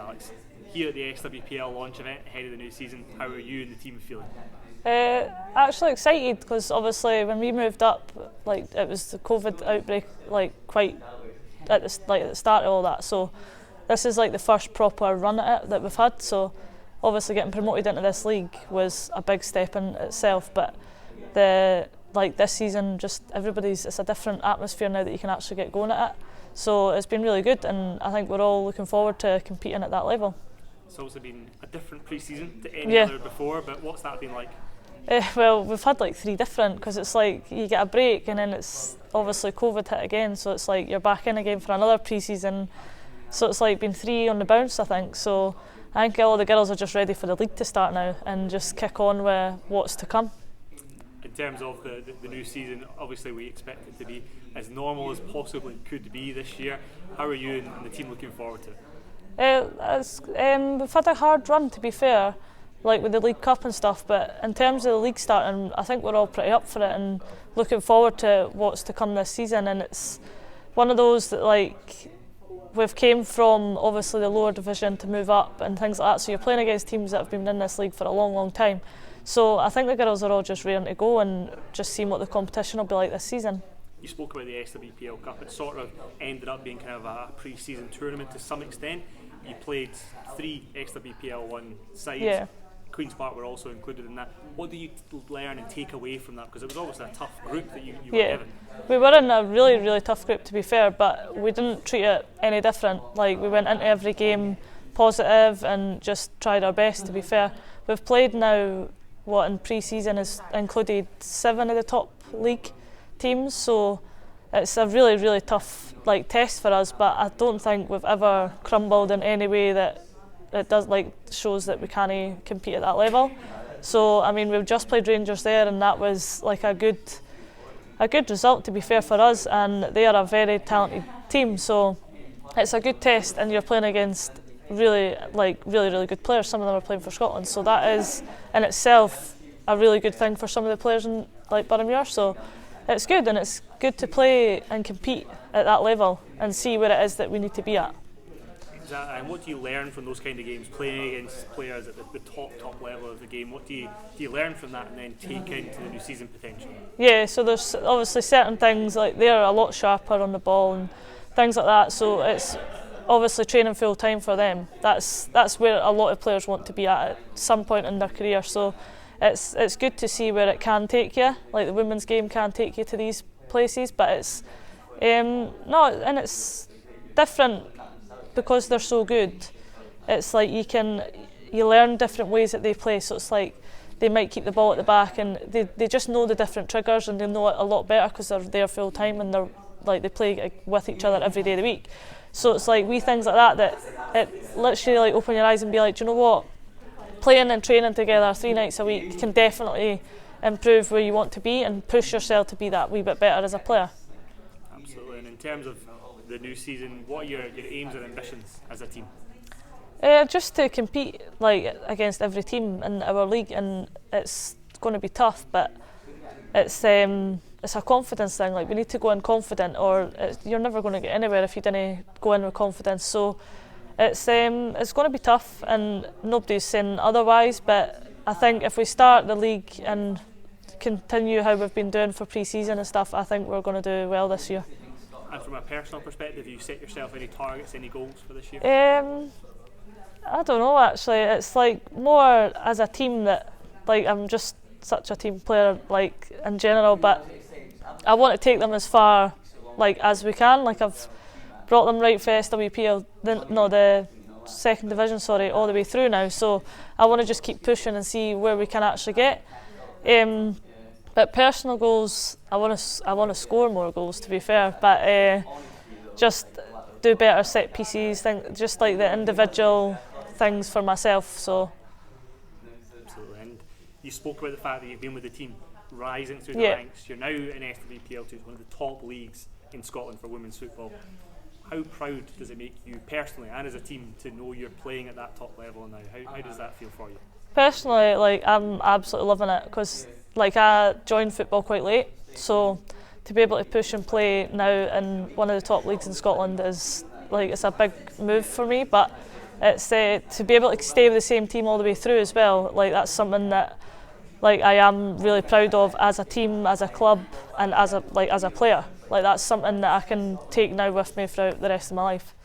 Alex. Here at the SWPL launch event ahead of the new season, how are you and the team feeling? Actually excited because obviously when we moved up, it was the COVID outbreak, quite at the start of all that. So this is the first proper run at it that we've had. So obviously getting promoted into this league was a big step in itself. But this season, just it's a different atmosphere now that you can actually get going at it. So it's been really good, and I think we're all looking forward to competing at that level. It's also been a different pre-season to any other before, but what's that been like? Well, we've had 3 different, because it's you get a break and then it's obviously COVID hit again, so it's you're back in again for another pre-season. So it's been 3 on the bounce, I think. So I think all the girls are just ready for the league to start now and just kick on with what's to come. In terms of the new season, obviously we expect it to be as normal as possibly could be this year. How are you and the team looking forward to it? We've had a hard run, to be fair, with the League Cup and stuff, but in terms of the league starting, I think we're all pretty up for it and looking forward to what's to come this season. And it's one of those that we've came from obviously the lower division to move up and things like that, so you're playing against teams that have been in this league for a long time. So I think the girls are all just ready to go and just seeing what the competition will be like this season. You spoke about the SWPL Cup. It sort of ended up being kind of a pre-season tournament to some extent. You played 3 SWPL 1 sides. Yeah. Queen's Park were also included in that. What do you learn and take away from that? Because it was obviously a tough group that you were given. We were in a really tough group, to be fair, but we didn't treat it any different. We went into every game positive and just tried our best, to be fair. We've played now, in pre-season has included 7 of the top league teams, so it's a really tough test for us, but I don't think we've ever crumbled in any way that it does shows that we can't compete at that level. So I mean, we've just played Rangers there, and that was a good result, to be fair, for us, and they are a very talented team, so it's a good test, and you're playing against really good players. Some of them are playing for Scotland, so that is in itself a really good thing for some of the players in Boroughmuir. So it's good, and it's good to play and compete at that level and see where it is that we need to be at. Exactly. And what do you learn from those kind of games, playing against players at the top level of the game? What do you learn from that and then take into the new season potentially? Yeah, so there's obviously certain things they're a lot sharper on the ball and things like that. So it's obviously training full time for them. That's where a lot of players want to be at some point in their career. So it's good to see where it can take you. The women's game can take you to these places, but it's and it's different because they're so good. It's you learn different ways that they play. So it's they might keep the ball at the back, and they just know the different triggers, and they know it a lot better because they're there full time and they're they play with each other every day of the week. So it's wee things like that it literally open your eyes and be do you know what? Playing and training together 3 nights a week can definitely improve where you want to be and push yourself to be that wee bit better as a player. Absolutely. And in terms of the new season, what are your aims and ambitions as a team? Just to compete against every team in our league, and it's going to be tough, but it's a confidence thing. We need to go in confident, or you're never going to get anywhere if you didn't go in with confidence. So it's going to be tough, and nobody's saying otherwise, but I think if we start the league and continue how we've been doing for pre-season and stuff, I think we're going to do well this year. And from a personal perspective, have you set yourself any targets, any goals for this year? I don't know, actually. It's more as a team that I'm just such a team player in general, but I want to take them as far as we can. I've brought them right for SWPL, the second division, all the way through now. So I want to just keep pushing and see where we can actually get. But personal goals, I want to score more goals, to be fair. But just do better set pieces, just the individual things for myself. So. Absolutely. And you spoke about the fact that you've been with the team rising through the ranks. You're now in SWPL 2, one of the top leagues in Scotland for women's football. How proud does it make you personally and as a team to know you're playing at that top level now? How does that feel for you? Personally, I'm absolutely loving it because I joined football quite late, so to be able to push and play now in one of the top leagues in Scotland is it's a big move for me. But it's to be able to stay with the same team all the way through as well. Like that's something that like I am really proud of as a team, as a club, and as a player. Like that's something that I can take now with me throughout the rest of my life.